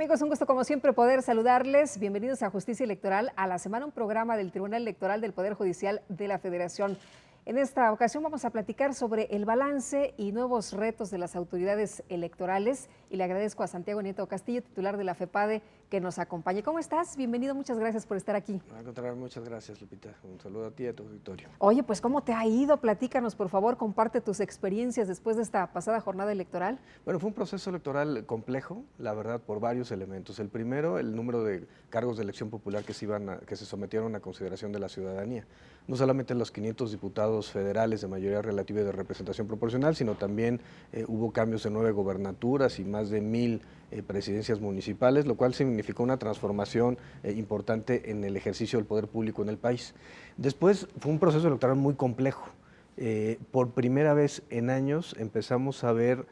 amigos? Un gusto como siempre poder saludarles. Bienvenidos a Justicia Electoral, a la semana, un programa del Tribunal Electoral del Poder Judicial de la Federación. En esta ocasión vamos a platicar sobre el balance y nuevos retos de las autoridades electorales y le agradezco a Santiago Nieto Castillo, titular de la FEPADE, que nos acompañe. ¿Cómo estás? Bienvenido, muchas gracias por estar aquí. Al contrario, muchas gracias, Lupita. Un saludo a ti y a tu auditorio. Oye, pues ¿cómo te ha ido? Platícanos, por favor, comparte tus experiencias después de esta pasada jornada electoral. Bueno, fue un proceso electoral complejo, la verdad, por varios elementos. El primero, el número de cargos de elección popular que se sometieron a consideración de la ciudadanía. No solamente los 500 diputados federales de mayoría relativa y de representación proporcional, sino también hubo cambios en 9 gobernaturas y más de 1000 presidencias municipales, lo cual significó una transformación importante en el ejercicio del poder público en el país. Después fue un proceso electoral muy complejo. Por primera vez en años empezamos a ver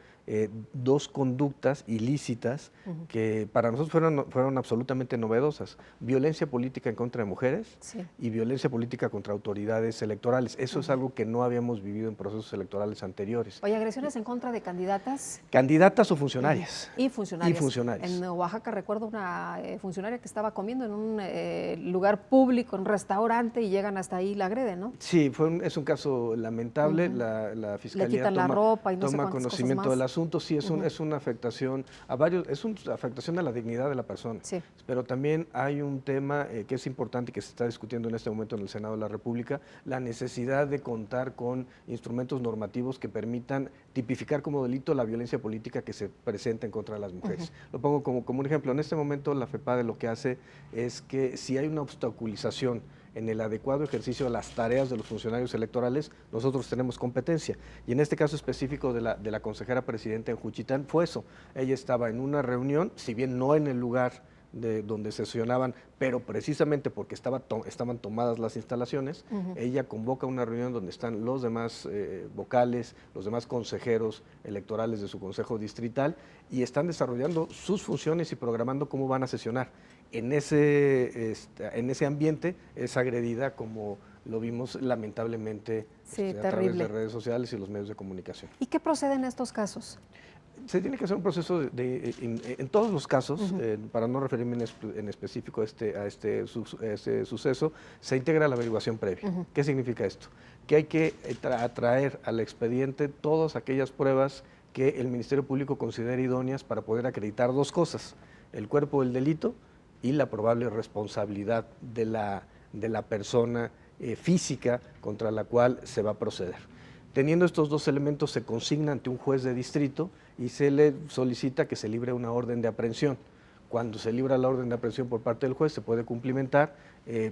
dos conductas ilícitas que para nosotros fueron absolutamente novedosas: violencia política en contra de mujeres y violencia política contra autoridades electorales. Eso es algo que no habíamos vivido en procesos electorales anteriores. Oye, agresiones en contra de candidatas. Candidatas o funcionarias. Y funcionarias. Y funcionarias. En Oaxaca recuerdo una funcionaria que estaba comiendo en un lugar público, en un restaurante, y llegan hasta ahí y la agreden, ¿no? Sí, es un caso lamentable. La Fiscalía Le quitan la ropa y no sé toma cuántas conocimiento cosas más. del asunto. Sí, es una afectación a varios, es una afectación a la dignidad de la persona. Sí. Pero también hay un tema que es importante y que se está discutiendo en este momento en el Senado de la República: la necesidad de contar con instrumentos normativos que permitan tipificar como delito la violencia política que se presenta en contra de las mujeres. Lo pongo como un ejemplo. En este momento la FEPADE lo que hace es que si hay una obstaculización en el adecuado ejercicio de las tareas de los funcionarios electorales, nosotros tenemos competencia. Y en este caso específico de la consejera presidenta en Juchitán fue eso. Ella estaba en una reunión, si bien no en el lugar donde sesionaban, pero precisamente porque estaban tomadas las instalaciones, ella convoca una reunión donde están los demás vocales, los demás consejeros electorales de su consejo distrital, y están desarrollando sus funciones y programando cómo van a sesionar. En ese ambiente es agredida, como lo vimos lamentablemente a través de redes sociales y los medios de comunicación. ¿Y qué procede en estos casos? Se tiene que hacer un proceso en todos los casos, para no referirme en específico a este suceso, se integra la averiguación previa. ¿Qué significa esto? Que hay que atraer al expediente todas aquellas pruebas que el Ministerio Público considere idóneas para poder acreditar dos cosas: el cuerpo del delito y la probable responsabilidad de la persona física contra la cual se va a proceder. Teniendo estos dos elementos, se consigna ante un juez de distrito y se le solicita que se libre una orden de aprehensión. Cuando se libra la orden de aprehensión por parte del juez, se puede cumplimentar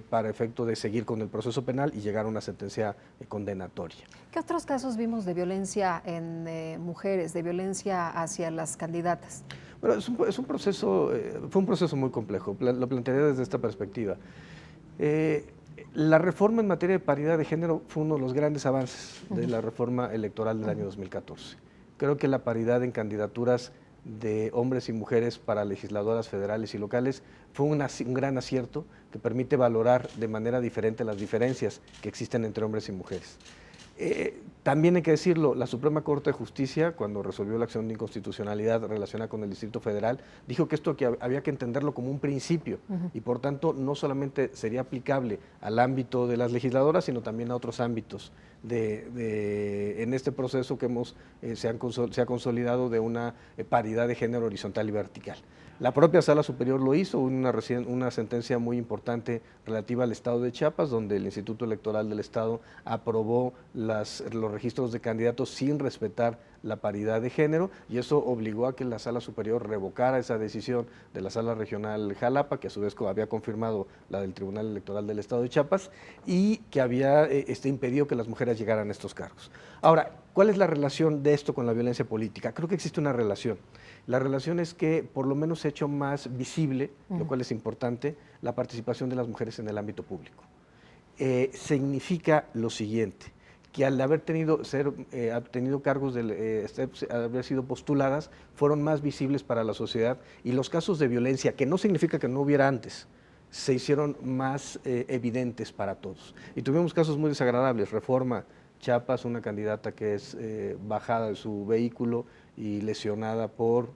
para efecto de seguir con el proceso penal y llegar a una sentencia condenatoria. ¿Qué otros casos vimos de violencia en mujeres, de violencia hacia las candidatas? Bueno, fue un proceso muy complejo. Lo plantearé desde esta perspectiva. La reforma en materia de paridad de género fue uno de los grandes avances de la reforma electoral del año 2014. Creo que la paridad en candidaturas de hombres y mujeres para legisladoras federales y locales fue un gran acierto que permite valorar de manera diferente las diferencias que existen entre hombres y mujeres. También hay que decirlo, la Suprema Corte de Justicia, cuando resolvió la acción de inconstitucionalidad relacionada con el Distrito Federal, dijo que esto había que entenderlo como un principio y por tanto no solamente sería aplicable al ámbito de las legisladoras, sino también a otros ámbitos en este proceso que se ha consolidado de una paridad de género horizontal y vertical. La propia Sala Superior lo hizo, una sentencia muy importante relativa al Estado de Chiapas, donde el Instituto Electoral del Estado aprobó los registros de candidatos sin respetar la paridad de género, y eso obligó a que la Sala Superior revocara esa decisión de la Sala Regional Jalapa, que a su vez había confirmado la del Tribunal Electoral del Estado de Chiapas, y que había impedido que las mujeres llegaran a estos cargos. Ahora, ¿cuál es la relación de esto con la violencia política? Creo que existe una relación. La relación es que por lo menos se ha hecho más visible, lo cual es importante, la participación de las mujeres en el ámbito público. Significa lo siguiente: que al haber tenido cargos, haber sido postuladas, fueron más visibles para la sociedad, y los casos de violencia, que no significa que no hubiera antes, se hicieron más evidentes para todos. Y tuvimos casos muy desagradables. Reforma Chiapas, una candidata que es bajada de su vehículo y lesionada por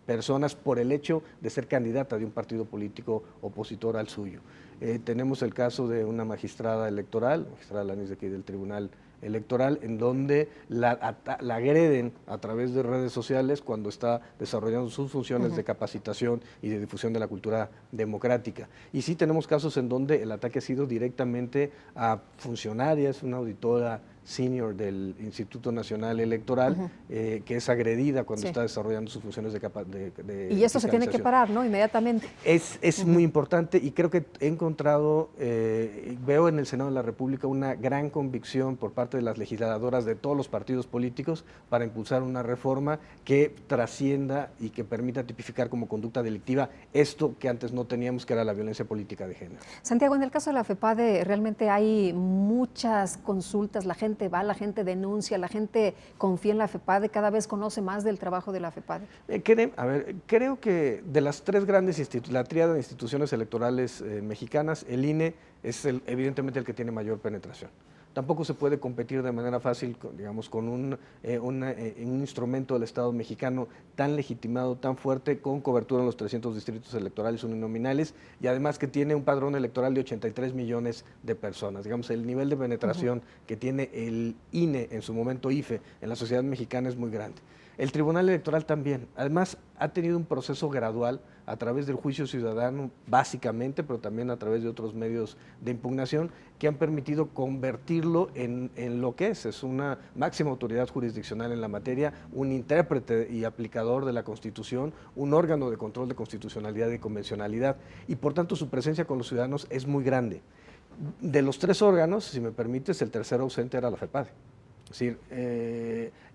personas por el hecho de ser candidata de un partido político opositor al suyo. Tenemos el caso de una magistrada electoral, magistrada Lanis de aquí del Tribunal Electoral, en donde la agreden a través de redes sociales cuando está desarrollando sus funciones de capacitación y de difusión de la cultura democrática. Y sí tenemos casos en donde el ataque ha sido directamente a funcionarias, una auditora senior del Instituto Nacional Electoral, que es agredida cuando está desarrollando sus funciones de y eso se tiene que parar, ¿no? Inmediatamente. Es muy importante y creo que he encontrado, veo en el Senado de la República una gran convicción por parte de las legisladoras de todos los partidos políticos para impulsar una reforma que trascienda y que permita tipificar como conducta delictiva esto que antes no teníamos, que era la violencia política de género. Santiago, en el caso de la FEPADE realmente hay muchas consultas, la gente va, la gente denuncia, la gente confía en la FEPADE, cada vez conoce más del trabajo de la FEPADE. Creo que de las tres grandes la tríada de instituciones electorales mexicanas, el INE es evidentemente el que tiene mayor penetración. Tampoco se puede competir de manera fácil, digamos, con un instrumento del Estado mexicano tan legitimado, tan fuerte, con cobertura en los 300 distritos electorales uninominales y además que tiene un padrón electoral de 83 millones de personas. Digamos, el nivel de penetración que tiene el INE, en su momento IFE, en la sociedad mexicana es muy grande. El Tribunal Electoral también. Además, ha tenido un proceso gradual a través del juicio ciudadano, básicamente, pero también a través de otros medios de impugnación, que han permitido convertirlo en lo que es una máxima autoridad jurisdiccional en la materia, un intérprete y aplicador de la Constitución, un órgano de control de constitucionalidad y convencionalidad, y por tanto su presencia con los ciudadanos es muy grande. De los tres órganos, si me permites, el tercero ausente era la FEPADE. Es decir,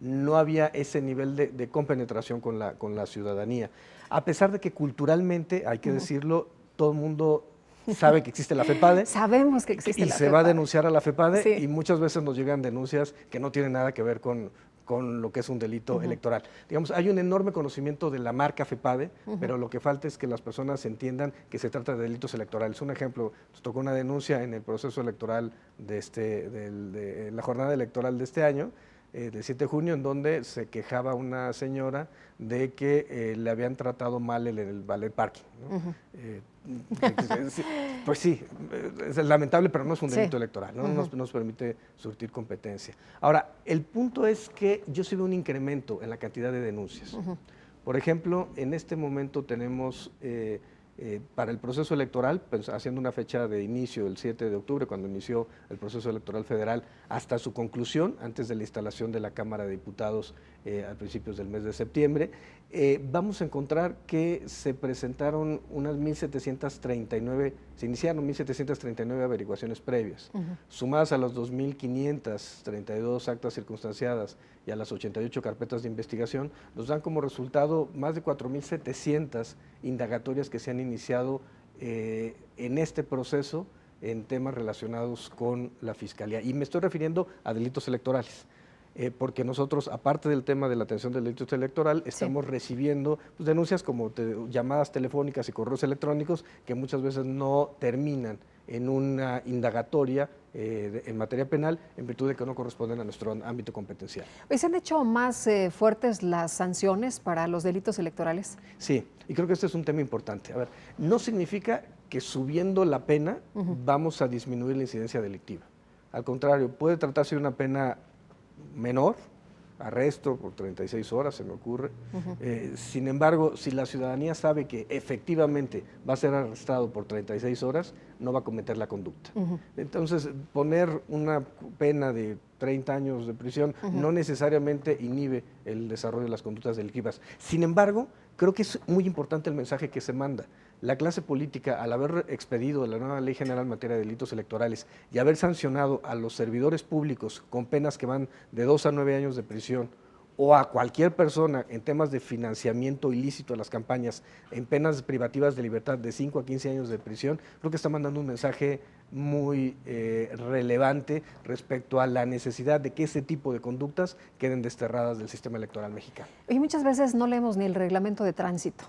no había ese nivel de compenetración con la ciudadanía. A pesar de que culturalmente, hay que decirlo, todo el mundo sabe que existe la FEPADE. Sabemos que existe la FEPADE. Y se va a denunciar a la FEPADE, sí. Y muchas veces nos llegan denuncias que no tienen nada que ver con lo que es un delito electoral. Digamos, hay un enorme conocimiento de la marca FEPADE, pero lo que falta es que las personas entiendan que se trata de delitos electorales. Un ejemplo, nos tocó una denuncia en el proceso electoral de la jornada electoral de este año, del 7 de junio, en donde se quejaba una señora de que le habían tratado mal en el valet parking, ¿no? Pues sí, es lamentable, pero no es un delito electoral, ¿no? Nos permite surtir competencia. Ahora, el punto es que yo sí veo un incremento en la cantidad de denuncias. Por ejemplo, en este momento tenemos para el proceso electoral, pues, haciendo una fecha de inicio, el 7 de octubre, cuando inició el proceso electoral federal, hasta su conclusión, antes de la instalación de la Cámara de Diputados a principios del mes de septiembre, vamos a encontrar que se presentaron unas 1.739, se iniciaron 1.739 averiguaciones previas, sumadas a las 2.532 actas circunstanciadas y a las 88 carpetas de investigación, nos dan como resultado más de 4.700 indagatorias que se han iniciado en este proceso en temas relacionados con la Fiscalía. Y me estoy refiriendo a delitos electorales. Porque nosotros, aparte del tema de la atención del delito electoral, estamos recibiendo denuncias como llamadas telefónicas y correos electrónicos que muchas veces no terminan en una indagatoria en materia penal en virtud de que no corresponden a nuestro ámbito competencial. ¿Se han hecho más fuertes las sanciones para los delitos electorales? Sí, y creo que este es un tema importante. A ver, no significa que subiendo la pena vamos a disminuir la incidencia delictiva. Al contrario, puede tratarse de una pena menor, arresto por 36 horas, se me ocurre. Sin embargo, si la ciudadanía sabe que efectivamente va a ser arrestado por 36 horas, no va a cometer la conducta. Entonces, poner una pena de 30 años de prisión no necesariamente inhibe el desarrollo de las conductas delictivas. Sin embargo, creo que es muy importante el mensaje que se manda. La clase política, al haber expedido la nueva Ley General en materia de delitos electorales y haber sancionado a los servidores públicos con penas que van de 2 a 9 años de prisión, o a cualquier persona en temas de financiamiento ilícito a las campañas, en penas privativas de libertad de 5 a 15 años de prisión, creo que está mandando un mensaje muy relevante respecto a la necesidad de que ese tipo de conductas queden desterradas del sistema electoral mexicano. Y muchas veces no leemos ni el reglamento de tránsito.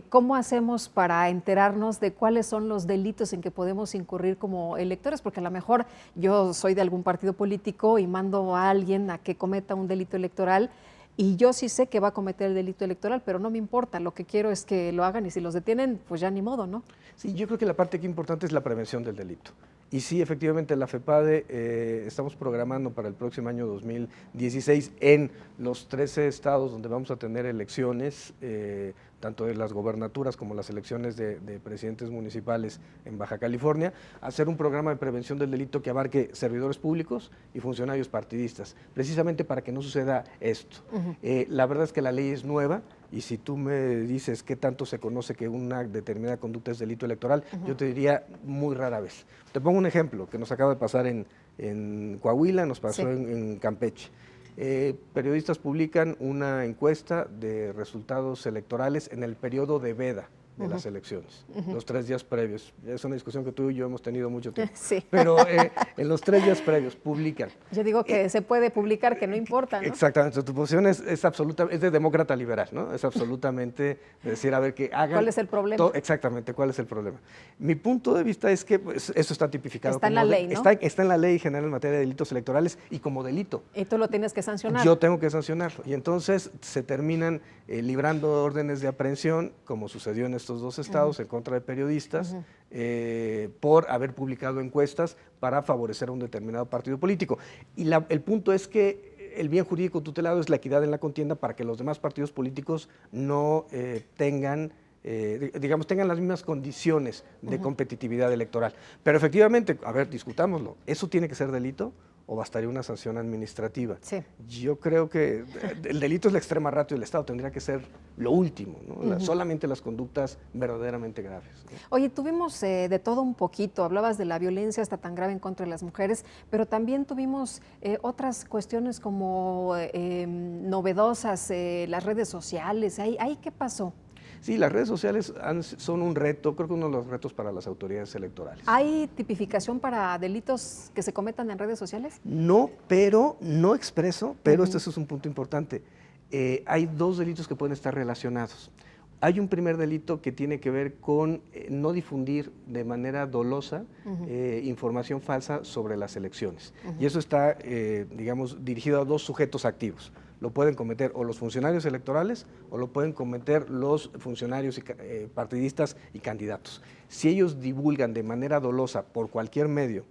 ¿Cómo hacemos para enterarnos de cuáles son los delitos en que podemos incurrir como electores? Porque a lo mejor yo soy de algún partido político y mando a alguien a que cometa un delito electoral y yo sí sé que va a cometer el delito electoral, pero no me importa, lo que quiero es que lo hagan y si los detienen, pues ya ni modo, ¿no? Sí, yo creo que la parte que importante es la prevención del delito. Y sí, efectivamente, la FEPADE estamos programando para el próximo año 2016 en los 13 estados donde vamos a tener elecciones, tanto de las gobernaturas como las elecciones de presidentes municipales en Baja California, hacer un programa de prevención del delito que abarque servidores públicos y funcionarios partidistas, precisamente para que no suceda esto. La verdad es que la ley es nueva, y si tú me dices qué tanto se conoce que una determinada conducta es delito electoral, yo te diría muy rara vez. Te pongo un ejemplo que nos acaba de pasar en Coahuila, nos pasó en Campeche. Periodistas publican una encuesta de resultados electorales en el periodo de veda de las elecciones, los 3 días previos. Es una discusión que tú y yo hemos tenido mucho tiempo. Sí. Pero en los 3 días previos publican. Yo digo que se puede publicar, que no importa, ¿no? Exactamente, tu posición es de demócrata liberal, ¿no? Es absolutamente decir, a ver, que hagan… ¿Cuál es el problema? Exactamente, ¿cuál es el problema? Mi punto de vista es que pues, eso está tipificado. Está en la ley, ¿no? Está en la ley general en materia de delitos electorales y como delito. Y tú lo tienes que sancionar. Yo tengo que sancionarlo. Y entonces se terminan librando órdenes de aprehensión, como sucedió en estos 2 estados, en contra de periodistas, por haber publicado encuestas para favorecer a un determinado partido político. Y el punto es que el bien jurídico tutelado es la equidad en la contienda para que los demás partidos políticos no tengan las mismas condiciones de competitividad electoral. Pero efectivamente, a ver, discutámoslo, ¿eso tiene que ser delito o bastaría una sanción administrativa? Sí. Yo creo que el delito es la extrema ratio del Estado, tendría que ser lo último, ¿no? Solamente las conductas verdaderamente graves, ¿no? Oye, tuvimos de todo un poquito, hablabas de la violencia hasta tan grave en contra de las mujeres, pero también tuvimos otras cuestiones como novedosas, las redes sociales, ¿ahí qué pasó? Sí, las redes sociales son un reto, creo que uno de los retos para las autoridades electorales. ¿Hay tipificación para delitos que se cometan en redes sociales? No, pero no expreso, pero este es un punto importante. Hay 2 delitos que pueden estar relacionados. Hay un primer delito que tiene que ver con no difundir de manera dolosa información falsa sobre las elecciones. Y eso está, dirigido a 2 sujetos activos. Lo pueden cometer o los funcionarios electorales o lo pueden cometer los funcionarios partidistas y candidatos. Si ellos divulgan de manera dolosa por cualquier medio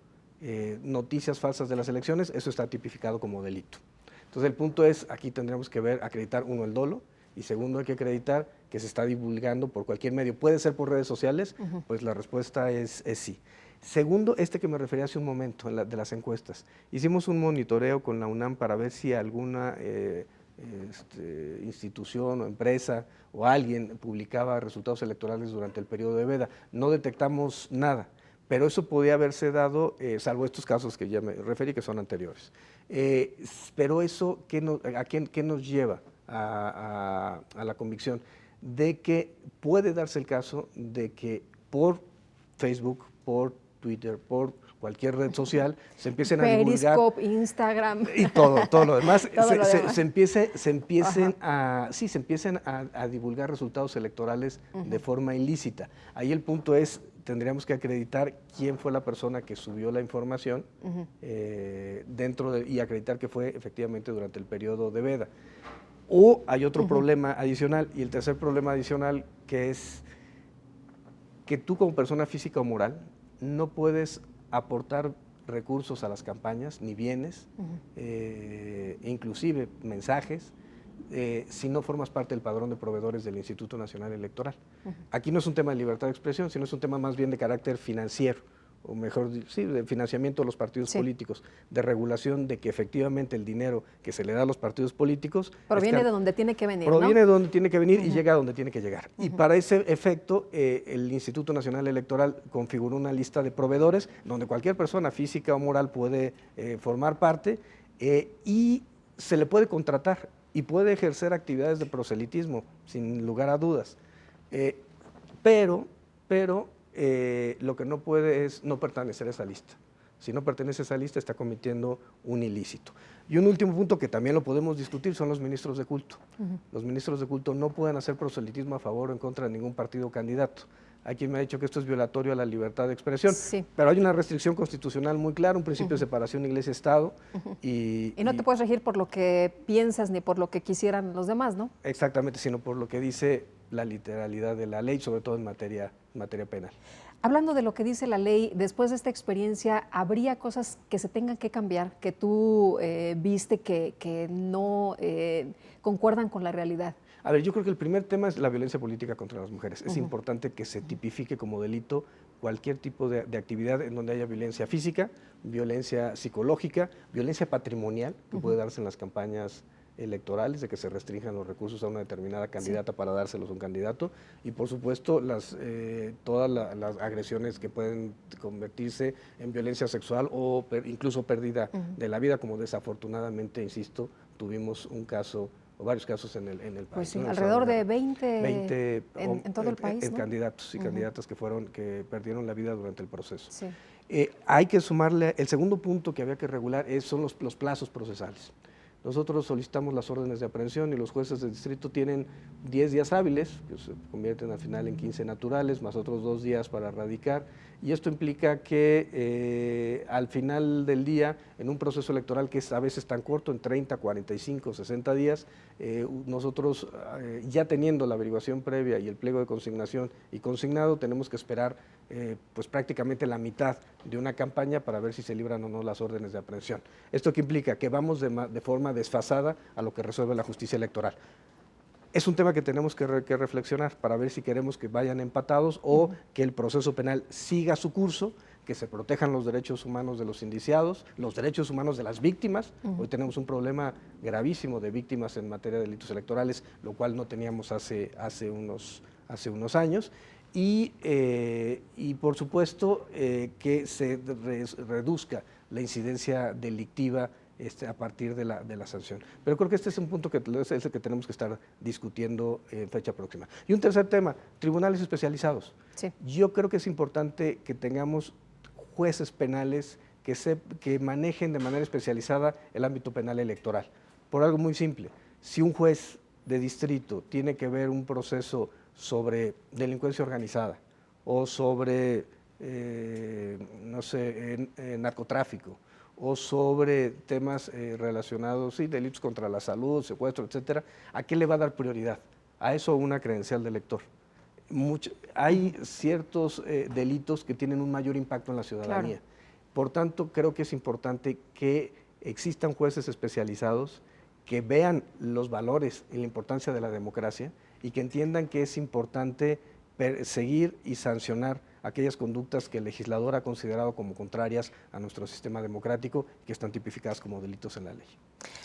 noticias falsas de las elecciones, eso está tipificado como delito. Entonces el punto es, aquí tendremos que acreditar uno el dolo y segundo hay que acreditar que se está divulgando por cualquier medio. ¿Puede ser por redes sociales? Pues la respuesta es sí. Segundo, que me refería hace un momento, de las encuestas. Hicimos un monitoreo con la UNAM para ver si alguna institución o empresa o alguien publicaba resultados electorales durante el periodo de veda. No detectamos nada, pero eso podía haberse dado, salvo estos casos que ya me referí, que son anteriores. Pero eso, ¿qué nos lleva a la convicción? De que puede darse el caso de que por Facebook, por Twitter, por cualquier red social, se empiecen a divulgar… Periscope, Instagram. Y todo lo demás. Se empiecen Ajá. a divulgar resultados electorales de forma ilícita. Ahí el punto es, tendríamos que acreditar quién fue la persona que subió la información y acreditar que fue efectivamente durante el periodo de veda. O hay otro problema adicional, y el tercer problema adicional, que es que tú como persona física o moral no puedes aportar recursos a las campañas, ni bienes, inclusive mensajes, si no formas parte del padrón de proveedores del Instituto Nacional Electoral. Aquí no es un tema de libertad de expresión, sino es un tema más bien de carácter financiero, o mejor, sí, de financiamiento de los partidos políticos, de regulación de que efectivamente el dinero que se le da a los partidos políticos… Proviene de donde tiene que venir, Proviene de donde tiene que venir y llega a donde tiene que llegar. Y para ese efecto, el Instituto Nacional Electoral configuró una lista de proveedores donde cualquier persona física o moral puede formar parte y se le puede contratar y puede ejercer actividades de proselitismo, sin lugar a dudas. Pero lo que no puede es no pertenecer a esa lista. Si no pertenece a esa lista, está cometiendo un ilícito. Y un último punto que también lo podemos discutir son los ministros de culto. Los ministros de culto no pueden hacer proselitismo a favor o en contra de ningún partido o candidato. Hay quien me ha dicho que esto es violatorio a la libertad de expresión, sí, pero hay una restricción constitucional muy clara, un principio de separación iglesia-estado. Y no te puedes regir por lo que piensas ni por lo que quisieran los demás, ¿no? Exactamente, sino por lo que dice la literalidad de la ley, sobre todo en materia penal. Hablando de lo que dice la ley, después de esta experiencia, ¿habría cosas que se tengan que cambiar, que tú viste que no concuerdan con la realidad? A ver, yo creo que el primer tema es la violencia política contra las mujeres. Es importante que se tipifique como delito cualquier tipo de actividad en donde haya violencia física, violencia psicológica, violencia patrimonial, que puede darse en las campañas electorales, de que se restrinjan los recursos a una determinada candidata para dárselos a un candidato, y por supuesto todas las agresiones que pueden convertirse en violencia sexual o incluso pérdida de la vida, como desafortunadamente, insisto, tuvimos un caso o varios casos en el país. Pues sí, ¿no? alrededor de 20 en todo el país, ¿no? Candidatos y candidatas que perdieron la vida durante el proceso. Sí. Hay que sumarle, el segundo punto que había que regular son los plazos procesales. Nosotros solicitamos las órdenes de aprehensión y los jueces de distrito tienen 10 días hábiles, que se convierten al final en 15 naturales, más otros 2 días para radicar, y esto implica que al final del día, en un proceso electoral que es a veces tan corto, en 30, 45, 60 días, nosotros ya teniendo la averiguación previa y el pliego de consignación y consignado, tenemos que esperar pues prácticamente la mitad de una campaña para ver si se libran o no las órdenes de aprehensión. ¿Esto qué implica? Que vamos de forma desfasada a lo que resuelve la justicia electoral. Es un tema que tenemos que reflexionar para ver si queremos que vayan empatados o que el proceso penal siga su curso, que se protejan los derechos humanos de los indiciados, los derechos humanos de las víctimas. Hoy tenemos un problema gravísimo de víctimas en materia de delitos electorales, lo cual no teníamos hace unos años. Y por supuesto que se reduzca la incidencia delictiva a partir de la sanción. Pero creo que este es un punto que es el que tenemos que estar discutiendo en fecha próxima. Y un tercer tema, tribunales especializados. Sí. Yo creo que es importante que tengamos jueces penales que manejen de manera especializada el ámbito penal electoral. Por algo muy simple, si un juez de distrito tiene que ver un proceso sobre delincuencia organizada o sobre, no sé, narcotráfico o sobre temas relacionados, sí, delitos contra la salud, secuestro, etcétera, ¿a qué le va a dar prioridad? A eso una credencial de elector. Hay ciertos delitos que tienen un mayor impacto en la ciudadanía. Claro. Por tanto, creo que es importante que existan jueces especializados que vean los valores y la importancia de la democracia y que entiendan que es importante perseguir y sancionar aquellas conductas que el legislador ha considerado como contrarias a nuestro sistema democrático y que están tipificadas como delitos en la ley.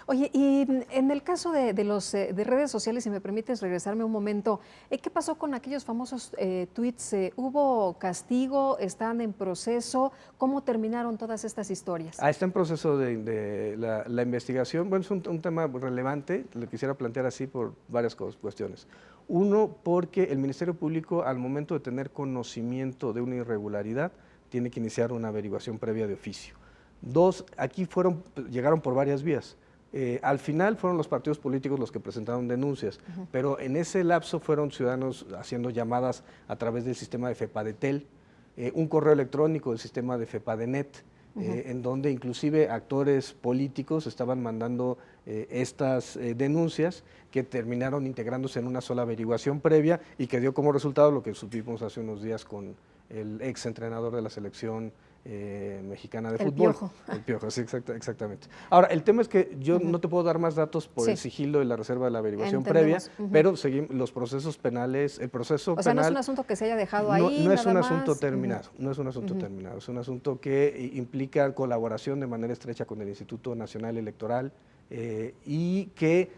Oye, y en el caso de redes sociales, si me permites regresarme un momento, ¿qué pasó con aquellos famosos tweets? ¿Hubo castigo? ¿Están en proceso? ¿Cómo terminaron todas estas historias? Está en proceso de la investigación. Bueno, es un tema relevante, lo quisiera plantear así por varias cuestiones. Uno, porque el Ministerio Público, al momento de tener conocimiento de una irregularidad, tiene que iniciar una averiguación previa de oficio. Dos, aquí llegaron por varias vías. Al final fueron los partidos políticos los que presentaron denuncias, pero en ese lapso fueron ciudadanos haciendo llamadas a través del sistema de FEPADETEL, un correo electrónico del sistema de FEPADENET, en donde inclusive actores políticos estaban mandando estas denuncias que terminaron integrándose en una sola averiguación previa y que dio como resultado lo que supimos hace unos días con el ex entrenador de la selección mexicana de fútbol. Piojo. El Piojo, sí, exactamente. Ahora, el tema es que yo no te puedo dar más datos por el sigilo y la reserva de la averiguación previa, pero seguimos los procesos penales, el proceso penal. O sea, no es un asunto que se haya dejado ahí. No es un asunto terminado, no es un asunto terminado, es un asunto que implica colaboración de manera estrecha con el Instituto Nacional Electoral y que,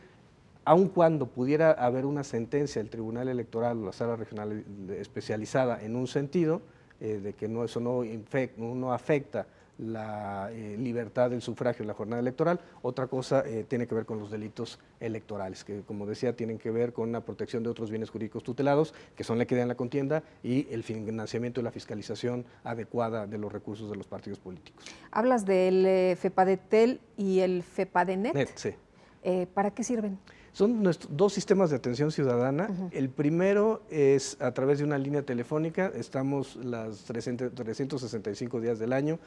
aun cuando pudiera haber una sentencia del Tribunal Electoral o la Sala Regional especializada en un sentido, de que eso no afecta libertad del sufragio en la jornada electoral. Otra cosa tiene que ver con los delitos electorales, que como decía tienen que ver con la protección de otros bienes jurídicos tutelados, que son la equidad en la contienda y el financiamiento y la fiscalización adecuada de los recursos de los partidos políticos. Hablas del FEPADETEL y el FEPADENET. Sí. ¿Para qué sirven? Son dos sistemas de atención ciudadana. El primero es a través de una línea telefónica, estamos las 365 días del año,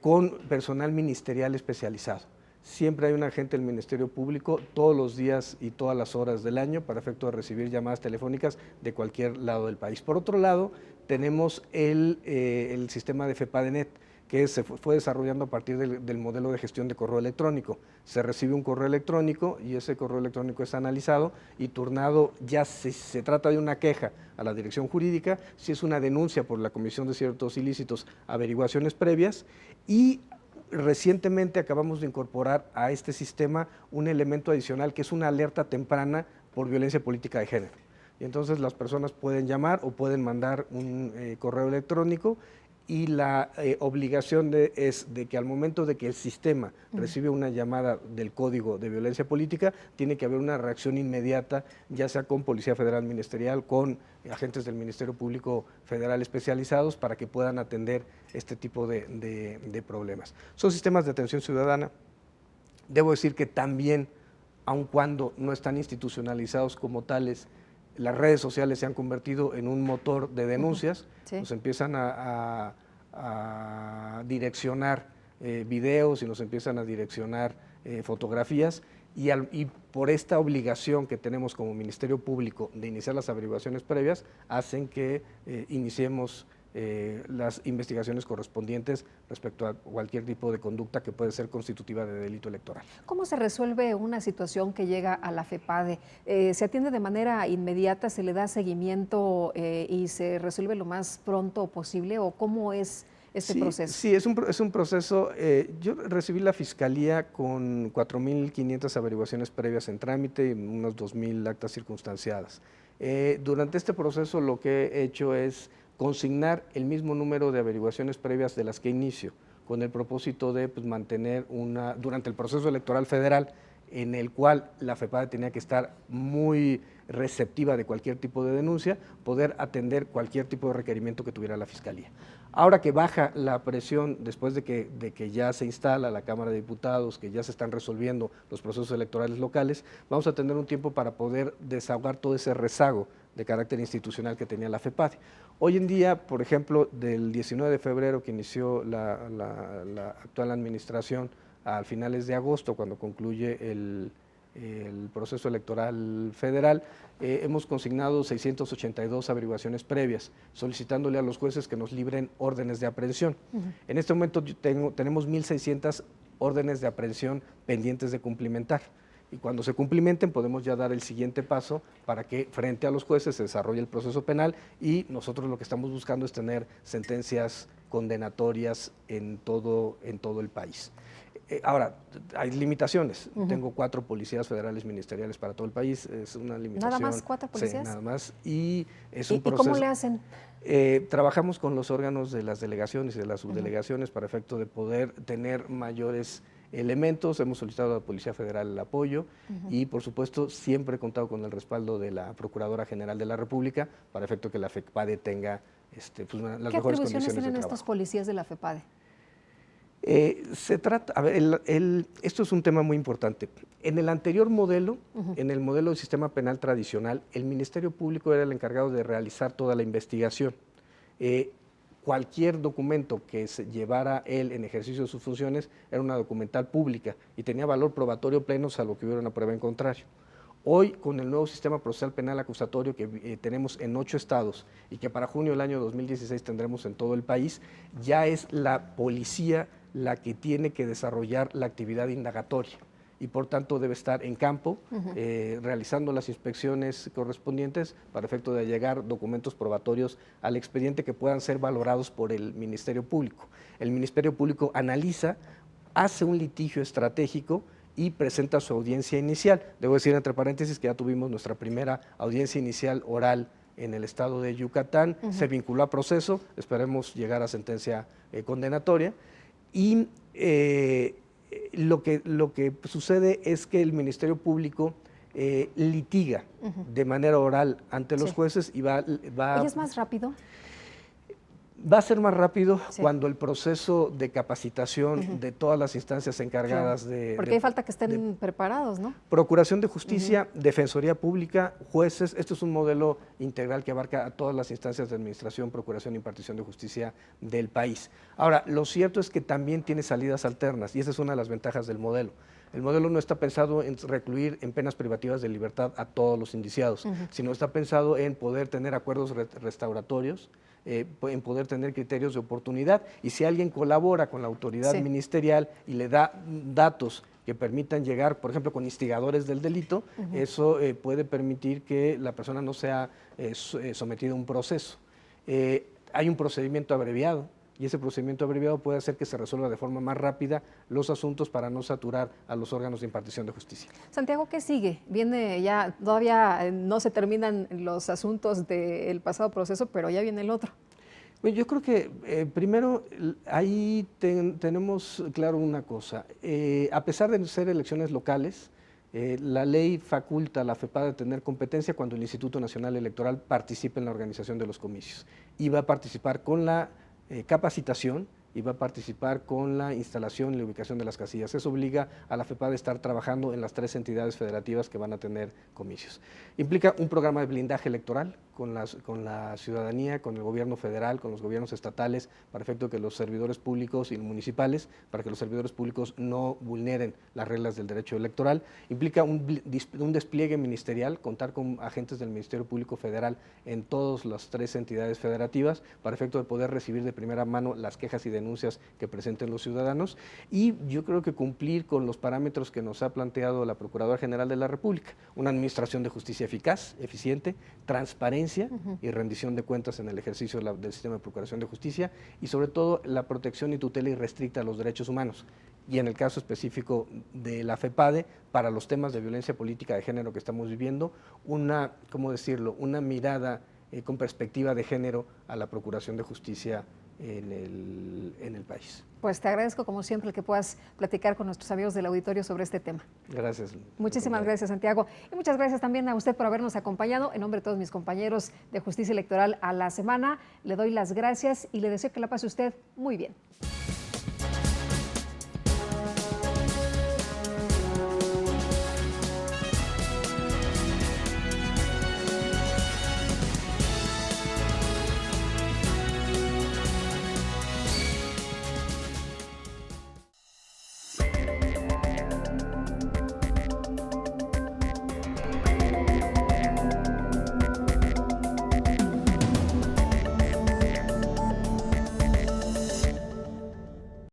con personal ministerial especializado. Siempre hay un agente del Ministerio Público todos los días y todas las horas del año para efecto de recibir llamadas telefónicas de cualquier lado del país. Por otro lado, tenemos el sistema de FEPADENET, que se fue desarrollando a partir del modelo de gestión de correo electrónico. Se recibe un correo electrónico y ese correo electrónico es analizado y turnado, ya si se trata de una queja a la dirección jurídica, si es una denuncia por la comisión de ciertos ilícitos, averiguaciones previas, y recientemente acabamos de incorporar a este sistema un elemento adicional que es una alerta temprana por violencia política de género. Y entonces las personas pueden llamar o pueden mandar un correo electrónico, y la obligación es de que al momento de que el sistema recibe una llamada del código de violencia política, tiene que haber una reacción inmediata, ya sea con Policía Federal Ministerial, con agentes del Ministerio Público Federal especializados para que puedan atender este tipo de problemas. Son sistemas de atención ciudadana. Debo decir que también, aun cuando no están institucionalizados como tales, las redes sociales se han convertido en un motor de denuncias. Sí. Nos empiezan a direccionar videos y nos empiezan a direccionar fotografías, y por esta obligación que tenemos como Ministerio Público de iniciar las averiguaciones previas, hacen que iniciemos las investigaciones correspondientes respecto a cualquier tipo de conducta que puede ser constitutiva de delito electoral. ¿Cómo se resuelve una situación que llega a la FEPADE? ¿Se atiende de manera inmediata, se le da seguimiento y se resuelve lo más pronto posible, o cómo es este proceso? Sí, es un proceso. Yo recibí la Fiscalía con 4.500 averiguaciones previas en trámite y unos 2.000 actas circunstanciadas. Durante este proceso lo que he hecho es consignar el mismo número de averiguaciones previas de las que inicio, con el propósito de mantener durante el proceso electoral federal, en el cual la FEPADE tenía que estar muy receptiva de cualquier tipo de denuncia, poder atender cualquier tipo de requerimiento que tuviera la Fiscalía. Ahora que baja la presión, después de que ya se instala la Cámara de Diputados, que ya se están resolviendo los procesos electorales locales, vamos a tener un tiempo para poder desahogar todo ese rezago de carácter institucional que tenía la FEPADE. Hoy en día, por ejemplo, del 19 de febrero que inició la actual administración, a finales de agosto, cuando concluye el proceso electoral federal, hemos consignado 682 averiguaciones previas, solicitándole a los jueces que nos libren órdenes de aprehensión. En este momento tenemos 1.600 órdenes de aprehensión pendientes de cumplimentar. Y cuando se cumplimenten podemos ya dar el siguiente paso para que frente a los jueces se desarrolle el proceso penal, y nosotros lo que estamos buscando es tener sentencias condenatorias en todo el país. Ahora, hay limitaciones. Tengo 4 policías federales ministeriales para todo el país, es una limitación. ¿Nada más 4 policías? Sí, nada más. Y es un proceso. ¿Y cómo le hacen? Trabajamos con los órganos de las delegaciones y de las subdelegaciones para efecto de poder tener mayores elementos. Hemos solicitado a la Policía Federal el apoyo y, por supuesto, siempre he contado con el respaldo de la Procuradora General de la República para efecto que la FEPADE tenga las mejores condiciones de trabajo. ¿Qué atribuciones tienen estos policías de la FEPADE? Esto es un tema muy importante. En el anterior modelo, en el modelo del sistema penal tradicional, el Ministerio Público era el encargado de realizar toda la investigación. Cualquier documento que se llevara él en ejercicio de sus funciones era una documental pública y tenía valor probatorio pleno, salvo que hubiera una prueba en contrario. Hoy, con el nuevo sistema procesal penal acusatorio que tenemos en 8 estados y que para junio del año 2016 tendremos en todo el país, ya es la policía la que tiene que desarrollar la actividad indagatoria y por tanto debe estar en campo realizando las inspecciones correspondientes para efecto de allegar documentos probatorios al expediente que puedan ser valorados por el Ministerio Público. El Ministerio Público analiza, hace un litigio estratégico y presenta su audiencia inicial. Debo decir entre paréntesis que ya tuvimos nuestra primera audiencia inicial oral en el estado de Yucatán, se vinculó a proceso, esperemos llegar a sentencia condenatoria. y lo que sucede es que el Ministerio Público litiga de manera oral ante los jueces y ¿Y es más rápido? Va a ser más rápido Sí. cuando el proceso de capacitación de todas las instancias encargadas Porque hay falta que estén preparados, ¿no? Procuración de Justicia, Defensoría Pública, jueces. Esto es un modelo integral que abarca a todas las instancias de administración, procuración e impartición de justicia del país. Ahora, lo cierto es que también tiene salidas alternas y esa es una de las ventajas del modelo. El modelo no está pensado en recluir en penas privativas de libertad a todos los indiciados, sino está pensado en poder tener acuerdos restauratorios, en poder tener criterios de oportunidad, y si alguien colabora con la autoridad ministerial y le da datos que permitan llegar, por ejemplo, con instigadores del delito, eso puede permitir que la persona no sea sometida a un proceso. Hay un procedimiento abreviado, y ese procedimiento abreviado puede hacer que se resuelva de forma más rápida los asuntos para no saturar a los órganos de impartición de justicia. Santiago, ¿qué sigue? Viene ya, todavía no se terminan los asuntos del pasado proceso, pero ya viene el otro. Bueno, yo creo que primero ahí tenemos claro una cosa. A pesar de ser elecciones locales, la ley faculta a la FEPADE de tener competencia cuando el Instituto Nacional Electoral participe en la organización de los comicios y va a participar con la capacitación y va a participar con la instalación y la ubicación de las casillas. Eso obliga a la FEPADE a estar trabajando en las 3 entidades federativas que van a tener comicios. Implica un programa de blindaje electoral con la ciudadanía, con el gobierno federal, con los gobiernos estatales, para efecto que los servidores públicos y municipales, para que los servidores públicos no vulneren las reglas del derecho electoral. Implica un despliegue ministerial, contar con agentes del Ministerio Público Federal en todas las 3 entidades federativas, para efecto de poder recibir de primera mano las quejas y denuncias que presenten los ciudadanos, y yo creo que cumplir con los parámetros que nos ha planteado la Procuradora General de la República: una administración de justicia eficaz, eficiente, transparencia y rendición de cuentas en el ejercicio del sistema de procuración de justicia, y sobre todo la protección y tutela irrestricta a los derechos humanos, y en el caso específico de la FEPADE, para los temas de violencia política de género que estamos viviendo, una mirada con perspectiva de género a la procuración de justicia en el país. Pues te agradezco como siempre el que puedas platicar con nuestros amigos del auditorio sobre este tema. Gracias. Muchísimas gracias, Santiago. Y muchas gracias también a usted por habernos acompañado. En nombre de todos mis compañeros de Justicia Electoral a la Semana, le doy las gracias y le deseo que la pase usted muy bien.